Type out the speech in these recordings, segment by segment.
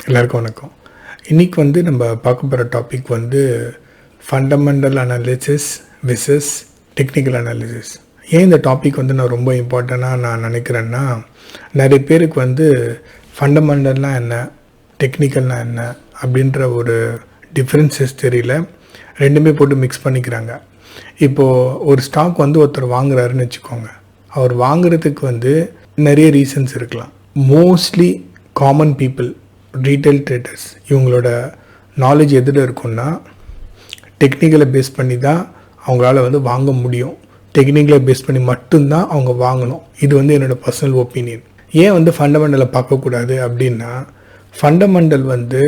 எல்லாருக்கும் வணக்கம். இன்றைக்கி வந்து நம்ம பார்க்க போகிற டாபிக் வந்து fundamental analysis versus technical analysis. ஏன் இந்த டாபிக் வந்து நான் ரொம்ப இம்பார்ட்டண்ட்டாக நான் நினைக்கிறேன்னா, நிறைய பேருக்கு வந்து ஃபண்டமெண்டல்னால் என்ன, டெக்னிக்கல்னால் என்ன அப்படின்ற ஒரு டிஃப்ரென்சஸ் தெரியல. ரெண்டுமே போட்டு மிக்ஸ் பண்ணிக்கிறாங்க. இப்போது ஒரு ஸ்டாக் வந்து ஒருத்தர் வாங்குறாருன்னு வச்சுக்கோங்க. அவர் வாங்குறதுக்கு வந்து நிறைய ரீசன்ஸ் இருக்கலாம். Mostly common people, retail traders, இவங்களோட நாலேஜ் எதில் இருக்குன்னா டெக்னிக்கலை பேஸ் பண்ணி தான் அவங்களால வந்து வாங்க முடியும். டெக்னிக்கலை பேஸ் பண்ணி மட்டும்தான் அவங்க வாங்கணும். இது வந்து என்னோடய பர்சனல் ஒப்பீனியன். ஏன் வந்து ஃபண்டமெண்டலை பார்க்கக்கூடாது அப்படின்னா, ஃபண்டமெண்டல் வந்து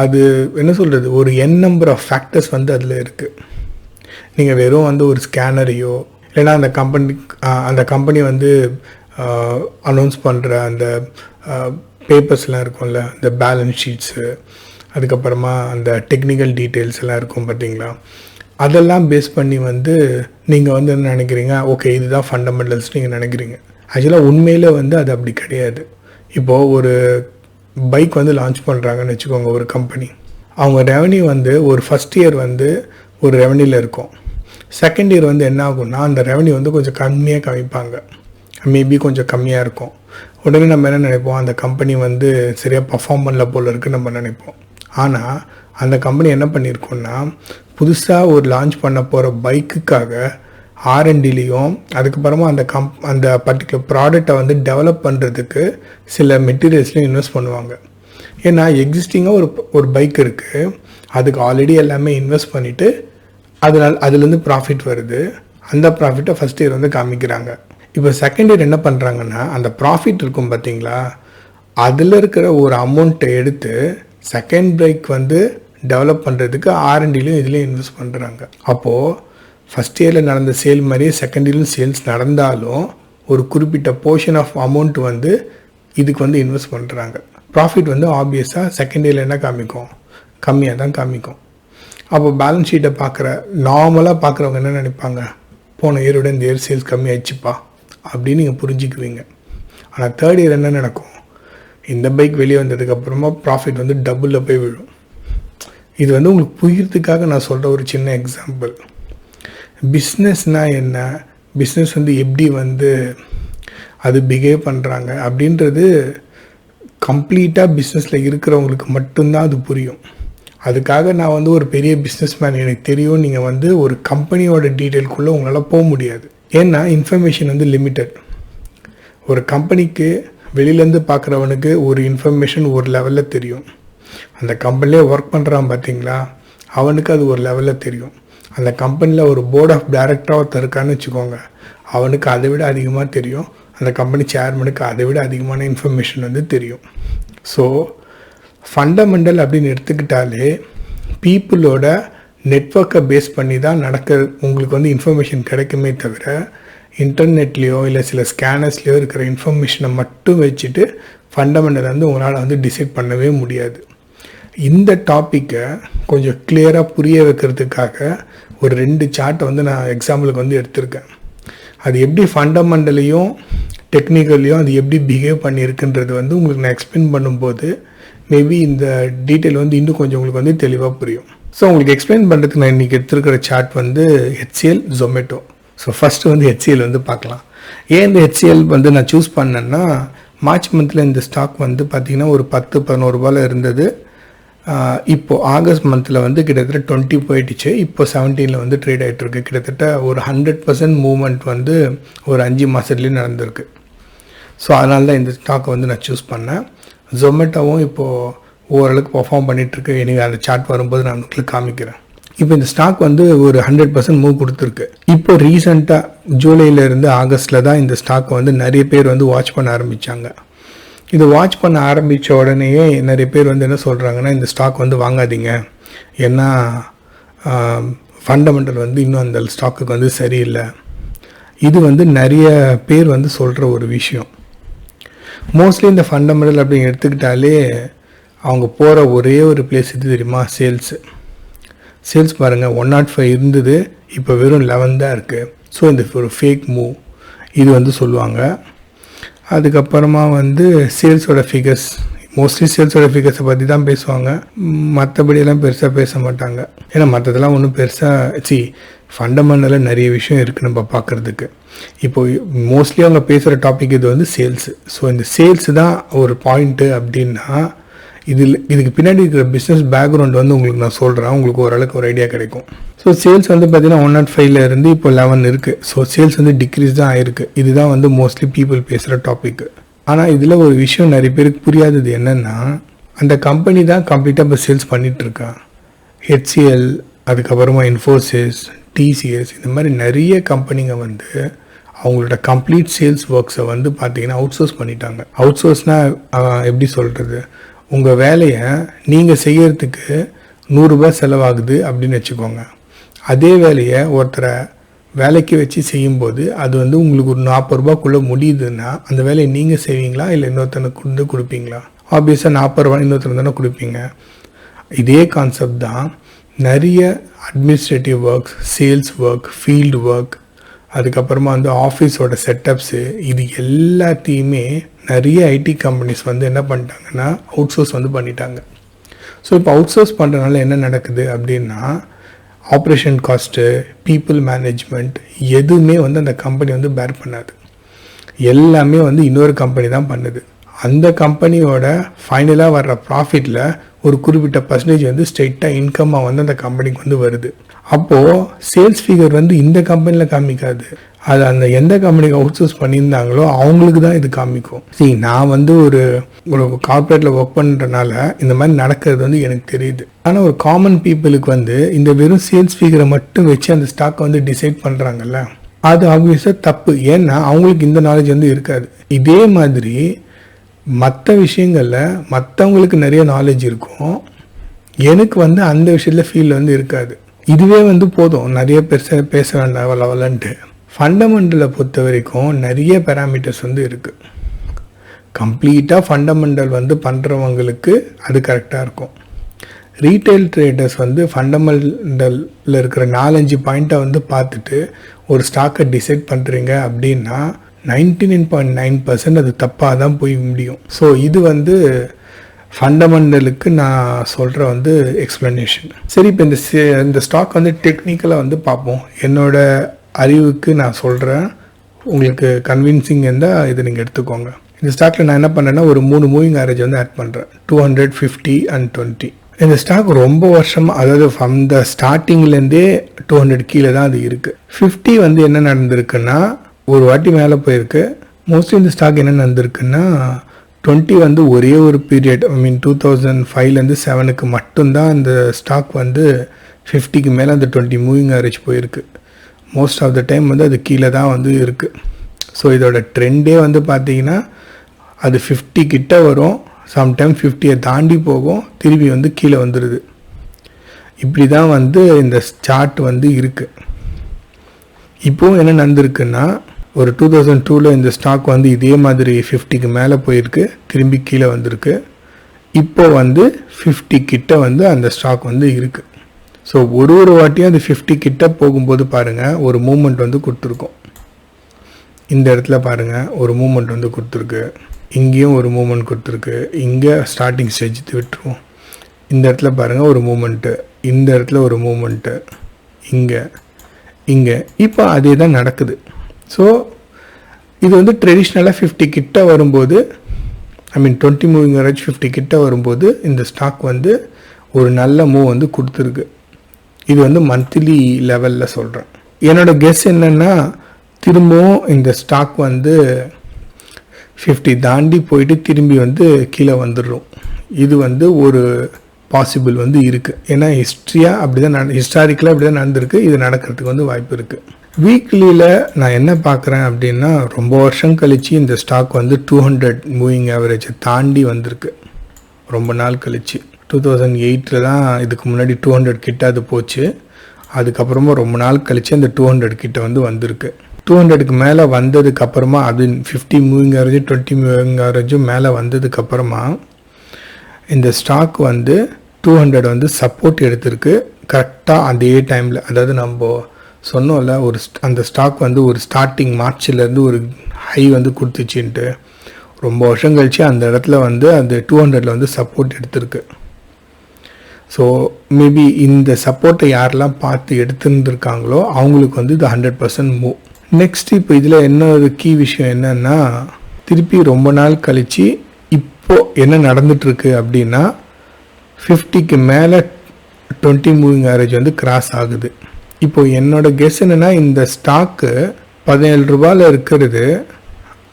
அது என்ன சொல்கிறது, ஒரு நம்பர் ஆஃப் ஃபேக்டர்ஸ் வந்து அதில் இருக்குது. நீங்கள் வெறும் வந்து ஒரு ஸ்கேனரையோ இல்லைனா அந்த கம்பெனி வந்து அனௌன்ஸ் பண்ணுற அந்த பேப்பர்ஸ்லாம் இருக்கும்ல, இந்த பேலன்ஸ் ஷீட்ஸு, அதுக்கப்புறமா அந்த டெக்னிக்கல் டீட்டெயில்ஸ் எல்லாம் இருக்கும் பார்த்தீங்களா, அதெல்லாம் பேஸ் பண்ணி வந்து நீங்கள் வந்து என்ன நினைக்கிறீங்க, ஓகே இதுதான் ஃபண்டமெண்டல்ஸ் நீங்கள் நினைக்கிறீங்க. ஆக்சுவலாக உண்மையில் வந்து அது அப்படி கிடையாது. இப்போது ஒரு பைக் வந்து லான்ச் பண்ணுறாங்கன்னு வச்சுக்கோங்க ஒரு கம்பெனி. அவங்க ரெவன்யூ வந்து ஒரு ஃபஸ்ட் இயர் வந்து ஒரு ரெவன்யூவில் இருக்கும். செகண்ட் இயர் வந்து என்ன ஆகும்னா அந்த ரெவன்யூ வந்து கொஞ்சம் கம்மியாக காமிப்பாங்க, மேபி கொஞ்சம் கம்மியாக இருக்கும். உடனே நம்ம என்ன நினைப்போம், அந்த கம்பெனி வந்து சரியாக பர்ஃபார்ம் பண்ணல போல் இருக்குன்னு நம்ம நினைப்போம். ஆனால் அந்த கம்பெனி என்ன பண்ணியிருக்கோன்னா, புதுசாக ஒரு லான்ச் பண்ண போகிற பைக்குக்காக R&Dலையும் அதுக்கப்புறமா அந்த பர்டிகுலர் ப்ராடக்டை வந்து டெவலப் பண்ணுறதுக்கு சில மெட்டீரியல்ஸ்லையும் இன்வெஸ்ட் பண்ணுவாங்க. ஏன்னா எக்ஸிஸ்டிங்காக ஒரு பைக் இருக்குது, அதுக்கு ஆல்ரெடி எல்லாமே இன்வெஸ்ட் பண்ணிவிட்டு அதுலேருந்து ப்ராஃபிட் வருது. அந்த ப்ராஃபிட்டை ஃபஸ்ட் இயர் வந்து காமிக்கிறாங்க. இப்போ செகண்ட் இயர் என்ன பண்ணுறாங்கன்னா, அந்த ப்ராஃபிட் இருக்கும் பார்த்தீங்களா, அதில் இருக்கிற ஒரு அமௌண்ட்டை எடுத்து செகண்ட் பைக் வந்து டெவலப் பண்ணுறதுக்கு R&Dலையும் இதுலேயும் இன்வெஸ்ட் பண்ணுறாங்க. அப்போது ஃபஸ்ட் இயரில் நடந்த சேல் மாதிரியே செகண்ட் இயர்லையும் சேல்ஸ் நடந்தாலும் ஒரு குறிப்பிட்ட போர்ஷன் ஆஃப் அமௌண்ட் வந்து இதுக்கு வந்து இன்வெஸ்ட் பண்ணுறாங்க. ப்ராஃபிட் வந்து ஆப்வியஸாக செகண்ட் இயரில் என்ன காமிக்கும், கம்மியாக தான் காமிக்கும். அப்போ பேலன்ஸ் ஷீட்டை நார்மலாக பார்க்குறவங்க என்ன நினைப்பாங்க, போன இயரோட இந்த இயர் சேல்ஸ் கம்மியாகிடுச்சுப்பா அப்படின்னு நீங்கள் புரிஞ்சுக்குவீங்க. ஆனால் தேர்ட் இயர் என்ன நடக்கும், இந்த பைக் வெளியே வந்ததுக்கப்புறமா ப்ராஃபிட் வந்து டபுளில் போய் விழும். இது வந்து உங்களுக்கு புரியறதுக்காக நான் சொல்கிற ஒரு சின்ன எக்ஸாம்பிள். பிஸ்னஸ்னால் என்ன, பிஸ்னஸ் வந்து எப்படி வந்து அது பிஹேவ் பண்ணுறாங்க அப்படின்றது கம்ப்ளீட்டாக பிஸ்னஸில் இருக்கிறவங்களுக்கு மட்டும்தான் அது புரியும். அதுக்காக நான் வந்து ஒரு பெரிய பிஸ்னஸ் மேன் எனக்கு தெரியும் நீங்கள் வந்து ஒரு கம்பெனியோட டீட்டெயில்குள்ளே உங்களால் போக முடியாது. ஏன்னா இன்ஃபர்மேஷன் வந்து லிமிட்டட். ஒரு கம்பெனிக்கு வெளியிலேருந்து பார்க்குறவனுக்கு ஒரு இன்ஃபர்மேஷன் ஒரு லெவலில் தெரியும். அந்த கம்பெனிலே ஒர்க் பண்ணுறான் பார்த்தீங்களா, அவனுக்கு அது ஒரு லெவலில் தெரியும். அந்த கம்பெனியில் ஒரு போர்ட் ஆஃப் டைரக்டராக ஒருத்தர் இருக்கான்னு வச்சுக்கோங்க, அவனுக்கு அதை விட அதிகமாக தெரியும். அந்த கம்பெனி சேர்மனுக்கு அதை விட அதிகமான இன்ஃபர்மேஷன் வந்து தெரியும். ஸோ ஃபண்டமெண்டல் அப்படின்னு எடுத்துக்கிட்டாலே பீப்புளோட நெட்வொர்க்கை பேஸ் பண்ணி தான் உங்களுக்கு வந்து இன்ஃபர்மேஷன் கிடைக்குமே தவிர, இன்டர்நெட்லேயோ இல்லை சில ஸ்கேனர்ஸ்லேயோ இருக்கிற இன்ஃபர்மேஷனை மட்டும் வச்சுட்டு ஃபண்டமெண்டல் வந்து உங்களால் வந்து டிசைட் பண்ணவே முடியாது. இந்த டாப்பிக்கை கொஞ்சம் கிளியராக புரிய வைக்கிறதுக்காக ஒரு 2 சார்ட்டை வந்து நான் எக்ஸாம்பிளுக்கு வந்து எடுத்திருக்கேன். அது எப்படி ஃபண்டமெண்டலையும் டெக்னிக்கலையும் அது எப்படி பிஹேவ் பண்ணியிருக்குன்றது வந்து உங்களுக்கு நான் எக்ஸ்பிளைன் பண்ணும்போது மேபி இந்த டீட்டெயில் வந்து இன்னும் கொஞ்சம் உங்களுக்கு வந்து தெளிவாக புரியும். ஸோ உங்களுக்கு எக்ஸ்பிளைன் பண்ணுறதுக்கு நான் இன்றைக்கி எடுத்துருக்கிற சார்ட் வந்து HCL, Zomato. ஸோ ஃபஸ்ட்டு வந்து HCL வந்து பார்க்கலாம். ஏன் இந்த HCL வந்து நான் சூஸ் பண்ணேன்னா, மார்ச் மந்தில் இந்த ஸ்டாக் வந்து பார்த்திங்கன்னா ஒரு 10-11 ரூபாயில் இருந்தது. இப்போது ஆகஸ்ட் மந்தில் வந்து கிட்டத்தட்ட 20 போயிடுச்சு. இப்போ 17 வந்து ட்ரேட் ஆகிட்டுருக்கு. கிட்டத்தட்ட ஒரு 100% மூவ்மெண்ட் வந்து ஒரு 5 மாதத்துலேயே நடந்திருக்கு. ஸோ அதனால தான் இந்த ஸ்டாக்கை வந்து நான் சூஸ் பண்ணேன். ஜொமேட்டோவும் இப்போது ஓரளவுக்கு பர்ஃபார்ம் பண்ணிகிட்ருக்கு. எனக்கு அந்த சார்ட் வரும்போது நான் உங்களுக்கு காமிக்கிறேன். இப்போ இந்த ஸ்டாக் வந்து ஒரு 100% மூவ் கொடுத்துருக்கு. இப்போ ரீசெண்டாக ஜூலையிலேருந்து ஆகஸ்ட்டில் தான் இந்த ஸ்டாக்கை வந்து நிறைய பேர் வந்து வாட்ச் பண்ண ஆரம்பித்தாங்க. இது வாட்ச் பண்ண ஆரம்பித்த உடனேயே நிறைய பேர் வந்து என்ன சொல்கிறாங்கன்னா, இந்த ஸ்டாக் வந்து வாங்காதீங்க, ஏன்னா ஃபண்டமெண்டல் வந்து இன்னும் அந்த ஸ்டாக்குக்கு வந்து சரியில்லை. இது வந்து நிறைய பேர் வந்து சொல்கிற ஒரு விஷயம். மோஸ்ட்லி இந்த ஃபண்டமெண்டல் அப்படின்னு எடுத்துக்கிட்டாலே அவங்க போகிற ஒரே ஒரு பிளேஸ் இது தெரியுமா, சேல்ஸ் பாருங்கள். 105 இருந்தது, இப்போ வெறும் 11 தான் இருக்குது. ஸோ இந்த ஒரு ஃபேக் மூவ் இது வந்து சொல்லுவாங்க. அதுக்கப்புறமா வந்து சேல்ஸோட ஃபிகர்ஸ் மோஸ்ட்லி சேல்ஸோட ஃபிகர்ஸை பற்றி தான் பேசுவாங்க, மற்றபடியெல்லாம் பெருசாக பேச மாட்டாங்க. ஏன்னா மற்றதெல்லாம் ஒன்றும் பெருசாக ஃபண்டமெண்டலாக நிறைய விஷயம் இருக்குது நம்ம பார்க்குறதுக்கு. இப்போது மோஸ்ட்லி அவங்க பேசுகிற டாபிக் இது வந்து சேல்ஸு. ஸோ இந்த சேல்ஸு தான் ஒரு பாயிண்ட்டு அப்படின்னா, இதுக்கு பின்னாடி இருக்கிற பிஸ்னஸ் பேக்ரவுண்ட் வந்து உங்களுக்கு நான் சொல்கிறேன், உங்களுக்கு ஓரளவுக்கு ஒரு ஐடியா கிடைக்கும். ஸோ சேல்ஸ் வந்து பார்த்தீங்கன்னா 105 இருந்து இப்போ 11 இருக்குது. ஸோ சேல்ஸ் வந்து டிக்ரீஸ் தான் ஆயிருக்கு. இதுதான் வந்து மோஸ்ட்லி பீப்புள் பேசுகிற டாபிக். ஆனால் இதில் ஒரு விஷயம் நிறைய பேருக்கு புரியாதது என்னென்னா, அந்த கம்பெனி தான் கம்ப்ளீட்டாக இப்போ சேல்ஸ் பண்ணிகிட்ருக்கா. HCL, அதுக்கப்புறமா இன்ஃபோசிஸ், TCS, இந்த மாதிரி நிறைய கம்பெனிங்க வந்து அவங்களோட கம்ப்ளீட் சேல்ஸ் ஒர்க்ஸை வந்து பார்த்தீங்கன்னா அவுட் சோர்ஸ் பண்ணிட்டாங்க. அவுட் சோர்ஸ்னால் எப்படி சொல்கிறது, உங்கள் வேலையை நீங்கள் செய்யறதுக்கு 100 ரூபாய் செலவாகுது அப்படின்னு வச்சுக்கோங்க. அதே வேலையை ஒருத்தரை வேலைக்கு வச்சு செய்யும்போது அது வந்து உங்களுக்கு ஒரு 40 ரூபாய்க்குள்ளே முடியுதுன்னா அந்த வேலையை நீங்கள் செய்வீங்களா இல்லை இன்னொருத்தனுக்கு கொண்டு கொடுப்பீங்களா? ஆப்வியஸாக 40 ரூபா இன்னொருத்தருக்கு தானே கொடுப்பீங்க. இதே கான்செப்ட் தான் நிறைய administrative work, sales work, field work, அதுக்கப்புறமா வந்து ஆஃபீஸோட செட்டப்ஸு, இது எல்லாத்தையுமே நிறைய ஐடி கம்பெனிஸ் வந்து என்ன பண்ணிட்டாங்கன்னா அவுட் சோர்ஸ் வந்து பண்ணிட்டாங்க. ஸோ இப்போ அவுட் சோர்ஸ் பண்ணுறதுனால என்ன நடக்குது அப்படின்னா, ஆப்ரேஷன் காஸ்ட்டு, பீப்புள் மேனேஜ்மெண்ட் எதுவுமே வந்து அந்த கம்பெனி வந்து பேர் பண்ணாது. எல்லாமே வந்து இன்னொரு கம்பெனி தான் பண்ணுது. அந்த கம்பெனியோட ஃபைனலாக வர்ற ப்ராஃபிட்டில் ஒரு குறிப்பிட்ட பர்சன்டேஜ் வந்து ஸ்ட்ரெயிட்டாக இன்கம்மாக வந்து அந்த கம்பெனிக்கு வந்து வருது. அப்போது சேல்ஸ் ஃபிகர் வந்து இந்த கம்பெனியில் காமிக்காது, அது அந்த எந்த கம்பெனிக்கு அவுட் சோர்ஸ் பண்ணியிருந்தாங்களோ அவங்களுக்கு தான் இது காமிக்கும். சரி, நான் வந்து ஒரு கார்பரேட்டில் ஒர்க் பண்ணுறதுனால இந்த மாதிரி நடக்கிறது வந்து எனக்கு தெரியுது. ஆனால் ஒரு காமன் பீப்புளுக்கு வந்து இந்த வெறும் சேல்ஸ் ஃபிகரை மட்டும் வச்சு அந்த ஸ்டாக்கை வந்து டிசைட் பண்ணுறாங்கல்ல, அது ஆப்வியஸாக தப்பு. ஏன்னா அவங்களுக்கு இந்த நாலேஜ் வந்து இருக்காது. இதே மாதிரி மற்ற விஷயங்களில் மற்றவங்களுக்கு நிறைய நாலேஜ் இருக்கும், எனக்கு வந்து அந்த விஷயத்தில் ஃபீல் வந்து இருக்காது. இதுவே வந்து போதும், நிறைய பேச வேண்டாம் வளவலன்ட்டு. ஃபண்டமெண்டலை பொறுத்த வரைக்கும் நிறைய பேராமீட்டர்ஸ் வந்து இருக்குது. கம்ப்ளீட்டாக ஃபண்டமெண்டல் வந்து பண்ணுறவங்களுக்கு அது கரெக்டாக இருக்கும். ரீட்டைல் ட்ரேடர்ஸ் வந்து ஃபண்டமெண்டலில் இருக்கிற 4-5 பாயிண்ட்டை வந்து பார்த்துட்டு ஒரு ஸ்டாக்கை டிசைட் பண்ணுறீங்க அப்படின்னா 99.9% அது தப்பாக தான் போய் முடியும். ஸோ இது வந்து ஃபண்டமெண்டலுக்கு நான் சொல்கிற வந்து எக்ஸ்ப்ளனேஷன். சரி, இப்போ இந்த ஸ்டாக் வந்து டெக்னிக்கலாக வந்து பார்ப்போம். என்னோட அறிவுக்கு நான் சொல்கிறேன், உங்களுக்கு கன்வின்சிங் இருந்தால் இதை நீங்கள் எடுத்துக்கோங்க. இந்த ஸ்டாக்கில் நான் என்ன பண்ணுறேன்னா ஒரு 3 மூவிங் ஆவரேஜ் வந்து ஆட் பண்ணுறேன், 200, 50 and 20. இந்த ஸ்டாக் ரொம்ப வருஷம், அதாவது ஃப்ரம் த ஸ்டார்டிங்லேருந்தே 200 கீழே தான் அது இருக்குது. 50 வந்து என்ன நடந்திருக்குன்னா ஒரு வாட்டி மேலே போயிருக்கு. மோஸ்ட்லி இந்த ஸ்டாக் என்ன நடந்திருக்குன்னா 20 வந்து ஒரே ஒரு பீரியட், 2005லேருந்து 7க்கு மட்டும்தான் அந்த ஸ்டாக் வந்து 50க்கு மேலே அந்த 20 மூவிங் ஆவரேஜ் போயிருக்கு. மோஸ்ட் ஆஃப் த டைம் வந்து அது கீழே தான் வந்து இருக்குது. ஸோ இதோட ட்ரெண்டே வந்து பார்த்தீங்கன்னா அது 50 கிட்ட வரும், சம்டைம் 50யை தாண்டி போகும், திருப்பி வந்து கீழே வந்துடுது. இப்படி தான் வந்து இந்த சார்ட் வந்து இருக்குது. இப்போது என்ன நடந்திருக்குன்னா ஒரு 2002ல் இந்த ஸ்டாக் வந்து இதே மாதிரி 50க்கு மேலே போயிருக்கு, திரும்பி கீழே வந்திருக்கு. இப்போ வந்து 50 கிட்ட வந்து அந்த ஸ்டாக் வந்து இருக்குது. ஸோ ஒரு வாட்டியும் அது 50 கிட்ட போகும்போது பாருங்கள் ஒரு மூமெண்ட் வந்து கொடுத்துருக்கோம். இந்த இடத்துல பாருங்கள் ஒரு மூமெண்ட் வந்து கொடுத்துருக்கு, இங்கேயும் ஒரு மூமெண்ட் கொடுத்துருக்கு. இங்கே ஸ்டார்டிங் ஸ்டேஜ் விட்டுருவோம். இந்த இடத்துல பாருங்கள் ஒரு மூமெண்ட்டு, இந்த இடத்துல ஒரு மூமெண்ட்டு, இங்கே இப்போ அதே தான் நடக்குது. ஸோ இது வந்து ட்ரெடிஷ்னலாக 50 கிட்ட வரும்போது, 20 மூவிங் ஆவரேஜ் 50 கிட்ட வரும்போது இந்த ஸ்டாக் வந்து ஒரு நல்ல மூவ் வந்து கொடுத்துருக்கு. இது வந்து மந்த்லி லெவலில் சொல்கிறேன். என்னோட கெஸ் என்னென்னா திரும்பவும் இந்த ஸ்டாக் வந்து 50 தாண்டி போயிட்டு திரும்பி வந்து கீழே வந்துடும். இது வந்து ஒரு பாசிபிள் வந்து இருக்குது. ஏன்னா ஹிஸ்ட்ரியாக அப்படி தான் ஹிஸ்டாரிக்கலாக அப்படி தான் நடந்திருக்கு. இது நடக்கிறதுக்கு வந்து வாய்ப்பு இருக்குது. வீக்லியில் நான் என்ன பார்க்குறேன் அப்படின்னா ரொம்ப வருஷம் கழித்து இந்த ஸ்டாக் வந்து 200 மூவிங் ஆவரேஜை தாண்டி வந்திருக்கு. ரொம்ப நாள் கழித்து 2008 தான் இதுக்கு முன்னாடி 200 கிட்ட அது போச்சு. அதுக்கப்புறமா ரொம்ப நாள் கழித்து அந்த 200 கிட்ட வந்து வந்திருக்கு. 200க்கு மேலே வந்ததுக்கப்புறமா அது 50 மூவிங் ஆவரேஜ் 20 மூவிங் ஆவரேஜும் மேலே வந்ததுக்கப்புறமா இந்த ஸ்டாக் வந்து 200 வந்து சப்போர்ட் எடுத்திருக்கு கரெக்டாக அதே டைமில். அதாவது நம்ம சொன்னோம்ல அந்த ஸ்டாக் வந்து ஒரு ஸ்டார்டிங் மார்ச்லேருந்து ஒரு ஹை வந்து கொடுத்துச்சின்ட்டு ரொம்ப வருஷம் கழிச்சு அந்த இடத்துல வந்து அந்த 200 வந்து சப்போர்ட் எடுத்திருக்கு. ஸோ மேபி இந்த சப்போர்ட்டை யாரெல்லாம் பார்த்து எடுத்துருந்துருக்காங்களோ அவங்களுக்கு வந்து இது 100% மூவ். நெக்ஸ்ட் இப்போ இதில் என்ன ஒரு கீ விஷயம் என்னன்னா, திருப்பி ரொம்ப நாள் கழிச்சு இப்போது என்ன நடந்துட்டுருக்கு அப்படின்னா 50க்கு மேலே 20 மூவிங் ஆவரேஜ் வந்து கிராஸ் ஆகுது. இப்போது என்னோட கெஸ் என்னென்னா, இந்த ஸ்டாக்கு 17 ரூபாயில் இருக்கிறது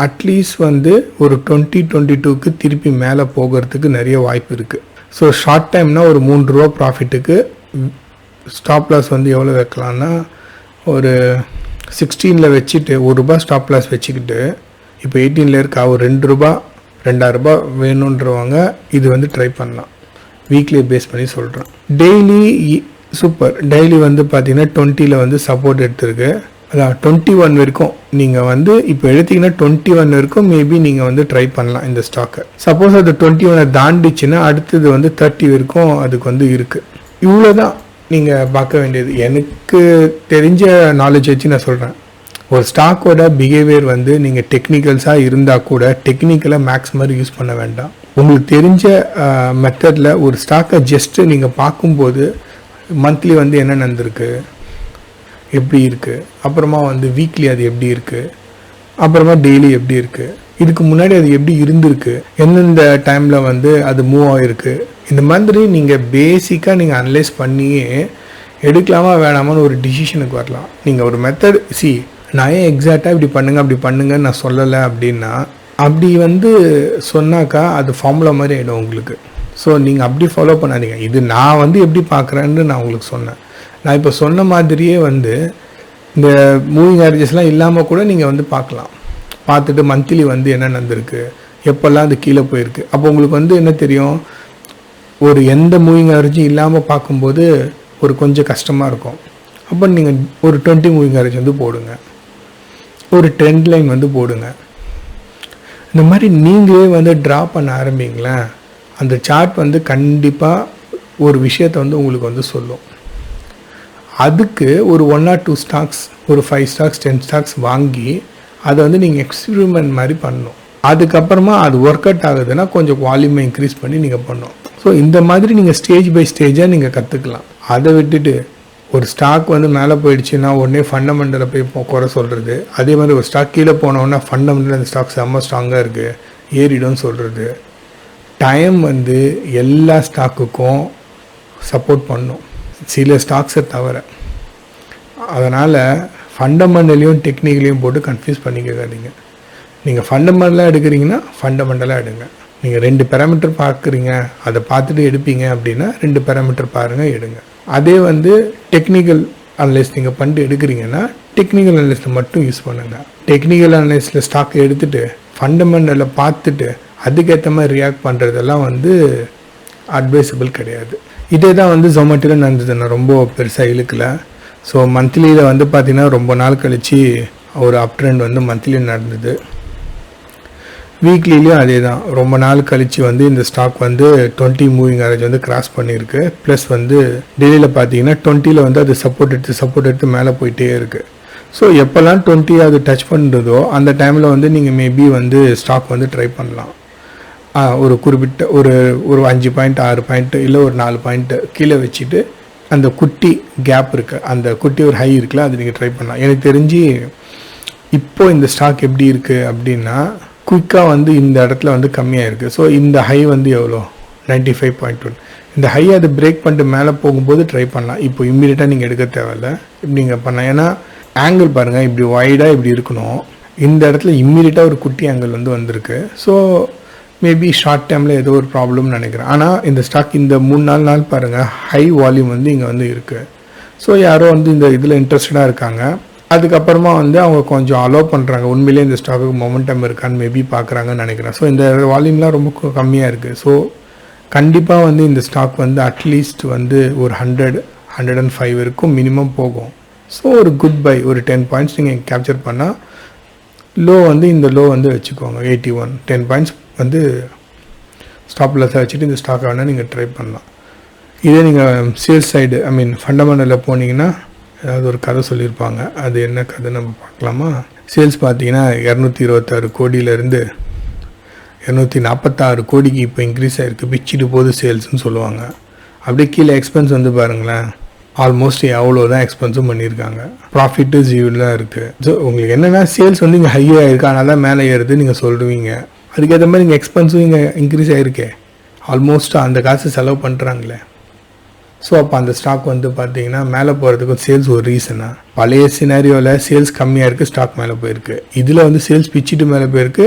அட்லீஸ்ட் வந்து ஒரு 20-22க்கு திருப்பி மேலே போகிறதுக்கு நிறைய வாய்ப்பு இருக்குது. ஸோ ஷார்ட் டைம்னா ஒரு 3 ரூபா ப்ராஃபிட்டுக்கு ஸ்டாப் லாஸ் வந்து எவ்வளோ வைக்கலான்னா, ஒரு 16 வச்சுட்டு 1 ரூபா ஸ்டாப் லாஸ் வச்சுக்கிட்டு, இப்போ 18 இருக்கா, ஒரு 2 ரூபா 2000 ரூபா வேணுன்றவங்க இது வந்து ட்ரை பண்ணலாம். வீக்லி பேஸ் பண்ணி சொல்கிறேன். Daily super. டெய்லி வந்து பார்த்தீங்கன்னா 20 வந்து சப்போர்ட் எடுத்திருக்கு. அதான் 21 வரைக்கும் நீங்கள் வந்து இப்போ எடுத்தீங்கன்னா 21 வரைக்கும் மேபி நீங்கள் வந்து ட்ரை பண்ணலாம் இந்த ஸ்டாக்கை. சப்போஸ் அது 21 தாண்டிச்சுன்னா அடுத்தது வந்து 30 வரைக்கும் அதுக்கு வந்து இருக்குது. இவ்வளோ தான் நீங்கள் பார்க்க வேண்டியது. எனக்கு தெரிஞ்ச நாலேஜ் வச்சு நான் சொல்கிறேன். ஒரு ஸ்டாக்கோட பிஹேவியர் வந்து நீங்கள் டெக்னிக்கல்ஸாக இருந்தால் கூட டெக்னிக்கலாக மேக்ஸ் மாதிரி யூஸ் பண்ண வேண்டாம். உங்களுக்கு தெரிஞ்ச மெத்தடில் ஒரு ஸ்டாக்கை ஜஸ்ட்டு நீங்கள் பார்க்கும்போது மந்த்லி வந்து என்ன நடந்திருக்கு, எப்படி இருக்குது, அப்புறமா வந்து வீக்லி அது எப்படி இருக்குது, அப்புறமா டெய்லி எப்படி இருக்குது, இதுக்கு முன்னாடி அது எப்படி இருந்திருக்கு, எந்தெந்த டைமில் வந்து அது மூவ் ஆகிருக்கு, இந்த மாதிரி நீங்கள் பேசிக்காக நீங்கள் அனலைஸ் பண்ணியே எடுக்கலாமா வேணாமான்னு ஒரு டிசிஷனுக்கு வரலாம். நீங்கள் ஒரு மெத்தட் நான் ஏன் எக்ஸாக்டாக இப்படி பண்ணுங்க அப்படி பண்ணுங்கன்னு நான் சொல்லலை அப்படின்னா, அப்படி வந்து சொன்னாக்கா அது ஃபார்முலா மாதிரி ஆகிடும் உங்களுக்கு. ஸோ நீங்கள் அப்படி ஃபாலோ பண்ணாதீங்க. இது நான் வந்து எப்படி பார்க்குறேன்னு நான் உங்களுக்கு சொன்னேன். நான் இப்போ சொன்ன மாதிரியே வந்து இந்த மூவிங் ஆவரேஜஸ்லாம் இல்லாமல் கூட நீங்கள் வந்து பார்க்கலாம். பார்த்துட்டு மந்த்லி வந்து என்ன நடந்திருக்கு, எப்போல்லாம் அது கீழே போயிருக்கு. அப்போ உங்களுக்கு வந்து என்ன தெரியும், ஒரு எந்த மூவிங் ஆவரேஜும் இல்லாமல் பார்க்கும்போது ஒரு கொஞ்சம் கஷ்டமாக இருக்கும். அப்போ நீங்கள் ஒரு 20 மூவிங் ஆவரேஜ் வந்து போடுங்க, ஒரு ட்ரெண்ட் லைன் வந்து போடுங்க. இந்த மாதிரி நீங்களே வந்து ட்ரா பண்ண ஆரம்பிங்களேன். அந்த சார்ட் வந்து கண்டிப்பாக ஒரு விஷயத்தை வந்து உங்களுக்கு வந்து சொல்லும். அதுக்கு ஒரு 1 or 2 ஸ்டாக்ஸ், ஒரு 5 ஸ்டாக்ஸ் 10 ஸ்டாக்ஸ் வாங்கி அதை வந்து நீங்கள் எக்ஸ்பெரிமெண்ட் மாதிரி பண்ணணும். அதுக்கப்புறமா அது ஒர்க் அவுட் ஆகுதுன்னா கொஞ்சம் வால்யூமை இன்க்ரீஸ் பண்ணி நீங்கள் பண்ணணும். ஸோ இந்த மாதிரி நீங்கள் ஸ்டேஜ் பை ஸ்டேஜாக நீங்கள் கற்றுக்கலாம். அதை விட்டுட்டு ஒரு ஸ்டாக் வந்து மேலே போயிடுச்சுன்னா உடனே ஃபண்டமெண்டலை போய் குறை சொல்கிறது, அதே மாதிரி ஒரு ஸ்டாக் கீழே போனோன்னா ஃபண்டமெண்டல் அந்த ஸ்டாக் செம்ம ஸ்ட்ராங்காக இருக்குது ஏறிடும்னு சொல்கிறது. டைம் வந்து எல்லா ஸ்டாக்குக்கும் சப்போர்ட் பண்ணும், சில ஸ்டாக்ஸை தவிர. அதனால் ஃபண்டமெண்டலையும் டெக்னிக்கலையும் போட்டு கன்ஃபியூஸ் பண்ணிக்காதீங்க. நீங்கள் ஃபண்டமெண்டலாக எடுக்கிறீங்கன்னா ஃபண்டமெண்டலாக எடுங்க. நீங்கள் 2 பேராமீட்டர் பார்க்குறீங்க, அதை பார்த்துட்டு எடுப்பீங்க அப்படின்னா 2 பேராமீட்டர் பாருங்கள், எடுங்க. அதே வந்து டெக்னிக்கல் அனலைஸ் நீங்கள் பண்ணிட்டு எடுக்கிறீங்கன்னா டெக்னிக்கல் அனலைஸில் மட்டும் யூஸ் பண்ணுங்கள். டெக்னிக்கல் அனலைஸில் ஸ்டாக் எடுத்துகிட்டு ஃபண்டமெண்டலை பார்த்துட்டு அதுக்கேற்ற மாதிரி ரியாக்ட் பண்ணுறதெல்லாம் வந்து அட்வைசபிள் கிடையாது. இதே தான் வந்து ஜொமேட்டோவில் நடந்தது. நான் ரொம்ப பெருசாக இழுக்கலை. ஸோ மந்த்லியில் வந்து பார்த்திங்கன்னா ரொம்ப நாள் கழித்து ஒரு அப் ட்ரெண்ட் வந்து மந்த்லி நடந்தது. வீக்லிலையும் அதே தான். ரொம்ப நாள் கழித்து வந்து இந்த ஸ்டாக் வந்து 20 மூவிங் ஆவரேஜ் வந்து கிராஸ் பண்ணியிருக்கு. ப்ளஸ் வந்து டெய்லியில் பார்த்தீங்கன்னா 20 வந்து அது சப்போர்ட் எடுத்து மேலே போயிட்டே இருக்குது. ஸோ எப்போல்லாம் 20 அது டச் பண்ணுறதோ அந்த டைமில் வந்து நீங்கள் மேபி வந்து ஸ்டாக் வந்து ட்ரை பண்ணலாம். ஒரு குறிப்பிட்ட ஒரு 5 பாயிண்ட் 6 பாயிண்ட் இல்லை ஒரு 4 பாயிண்ட் கீழே வச்சுட்டு அந்த குட்டி கேப் இருக்குது, அந்த குட்டி ஒரு ஹை இருக்குல்ல, அது நீங்கள் ட்ரை பண்ணலாம். எனக்கு தெரிஞ்சு இப்போது இந்த ஸ்டாக் எப்படி இருக்குது அப்படின்னா குயிக்காக வந்து இந்த இடத்துல வந்து கம்மியாக இருக்குது. ஸோ இந்த ஹை வந்து எவ்வளோ 95.1, இந்த ஹை அது பிரேக் பண்ணிட்டு மேலே போகும்போது ட்ரை பண்ணலாம். இப்போ இம்மீடியட்டாக நீங்கள் எடுக்க தேவையில்லை, இப்படி நீங்கள் பண்ணலாம். ஏன்னா ஆங்கிள் பாருங்கள், இப்படி வைடாக இப்படி இருக்கணும். இந்த இடத்துல இம்மீடியட்டாக ஒரு குட்டி ஆங்கிள் வந்து வந்திருக்கு. ஸோ மேபி ஷார்ட் டைமில் ஏதோ ஒரு ப்ராப்ளம்னு நினைக்கிறேன். ஆனால் இந்த ஸ்டாக் இந்த 3-4 நாள் பாருங்கள் ஹை வால்யூம் வந்து இங்கே வந்து இருக்குது. ஸோ யாரோ வந்து இந்த இதில் இன்ட்ரெஸ்டடாக இருக்காங்க. அதுக்கப்புறமா வந்து அவங்க கொஞ்சம் அலோவ் பண்ணுறாங்க, உண்மையிலேயே இந்த ஸ்டாக்குக்கு மொமெண்டம் இருக்கான்னு மேபி பார்க்குறாங்கன்னு நினைக்கிறேன். ஸோ இந்த வால்யூம்லாம் ரொம்ப கம்மியாக இருக்குது. ஸோ கண்டிப்பாக வந்து இந்த ஸ்டாக் வந்து அட்லீஸ்ட் வந்து ஒரு 100-105 வரைக்கும் மினிமம் போகும். ஸோ ஒரு குட் பை, ஒரு 10 பாயிண்ட்ஸ் நீங்கள் கேப்சர் பண்ணால் லோ வந்து இந்த லோ வந்து வச்சுக்கோங்க 81. 10 பாயிண்ட்ஸ் வந்து ஸ்டாப் லாஸாக வச்சுட்டு இந்த ஸ்டாக்கை வேணால் நீங்கள் ட்ரை பண்ணலாம். இதே நீங்கள் சேல்ஸ் சைடு ஃபண்டமெண்டலில் போனீங்கன்னா ஏதாவது ஒரு கதை சொல்லியிருப்பாங்க, அது என்ன கதை நம்ம பார்க்கலாமா? சேல்ஸ் பார்த்தீங்கன்னா 226 கோடியிலேருந்து 246 கோடிக்கு இப்போ இன்க்ரீஸ் ஆகிருக்கு, பிச்சுட்டு போகுது சேல்ஸ்னு சொல்லுவாங்க. அப்படியே கீழே எக்ஸ்பென்ஸ் வந்து பாருங்களேன், ஆல்மோஸ்ட் எவ்வளோ தான் எக்ஸ்பென்ஸும் பண்ணியிருக்காங்க. ப்ராஃபிட்டு ஜீவில் தான் இருக்குது. ஸோ உங்களுக்கு என்னென்னா சேல்ஸ் வந்து இங்கே ஹையாக இருக்குது, அதனால தான் மேலே ஏறுது நீங்கள் சொல்லுவீங்க. அதுக்கேற்ற மாதிரி இங்கே எக்ஸ்பென்ஸும் இங்கே இன்க்ரீஸ் ஆகிருக்கே, ஆல்மோஸ்ட் அந்த காசு செலவு பண்ணுறாங்களே. ஸோ அப்போ அந்த ஸ்டாக் வந்து பார்த்தீங்கன்னா மேலே போகிறதுக்கு சேல்ஸ் ஒரு ரீசனா. பழைய சினாரியோவில் சேல்ஸ் கம்மியாக இருக்குது, ஸ்டாக் மேலே போயிருக்கு. இதில் வந்து சேல்ஸ் பிச்சுட்டு மேலே போயிருக்கு,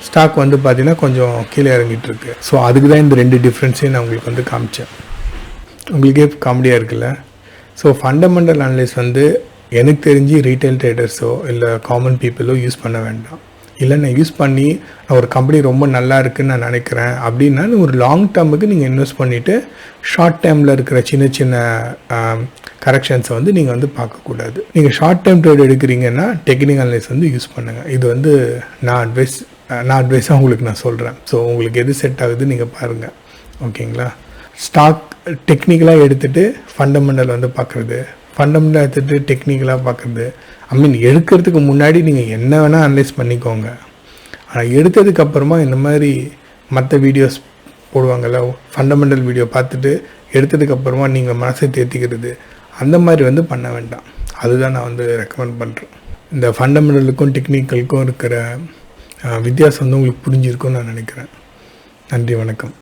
ஸ்டாக் வந்து பார்த்தீங்கன்னா கொஞ்சம் கீழே இறங்கிட்டு இருக்கு. ஸோ அதுக்கு தான் இந்த 2 டிஃப்ரென்ஸையும் நான் உங்களுக்கு வந்து காமிச்சேன். உங்களுக்கே காமெடியாக இருக்குல்ல. ஸோ ஃபண்டமெண்டல் அனலைஸ் வந்து எனக்கு தெரிஞ்சு ரீட்டைல் ட்ரேடர்ஸோ இல்லை காமன் பீப்புளோ யூஸ் பண்ண வேண்டாம். இல்லை நான் யூஸ் பண்ணி நான் ஒரு கம்பெனி ரொம்ப நல்லா இருக்குதுன்னு நான் நினைக்கிறேன் அப்படின்னா ஒரு லாங் டேர்முக்கு நீங்கள் இன்வெஸ்ட் பண்ணிவிட்டு ஷார்ட் டைமில் இருக்கிற சின்ன சின்ன கரெக்ஷன்ஸை வந்து நீங்கள் வந்து பார்க்கக்கூடாது. நீங்கள் ஷார்ட் டைம் ட்ரேட் எடுக்கிறீங்கன்னா டெக்னிக்கல் அனலைஸ் வந்து யூஸ் பண்ணுங்கள். இது வந்து நான் அட்வைஸாக உங்களுக்கு நான் சொல்கிறேன். ஸோ உங்களுக்கு எது செட் ஆகுது நீங்கள் பாருங்கள், ஓகேங்களா. ஸ்டாக் டெக்னிக்கலாக எடுத்துகிட்டு ஃபண்டமெண்டல் வந்து பார்க்குறது, ஃபண்டமெண்டல் எடுத்துகிட்டு டெக்னிக்கலாக பார்க்குறது. எடுக்கிறதுக்கு முன்னாடி நீங்கள் என்ன வேணால் அனலைஸ் பண்ணிக்கோங்க. ஆனால் எடுத்ததுக்கப்புறமா இந்த மாதிரி மற்ற வீடியோஸ் போடுவாங்கள்ல, ஃபண்டமெண்டல் வீடியோ பார்த்துட்டு எடுத்ததுக்கப்புறமா நீங்கள் மனசை தேர்த்திக்கிறது, அந்த மாதிரி வந்து பண்ண வேண்டாம். அதுதான் நான் வந்து ரெக்கமெண்ட் பண்ணுறேன். இந்த ஃபண்டமெண்டலுக்கும் டெக்னிக்கலுக்கும் இருக்கிற வித்தியாசம் வந்து உங்களுக்கு புரிஞ்சிருக்கும்னு நான் நினைக்கிறேன். நன்றி, வணக்கம்.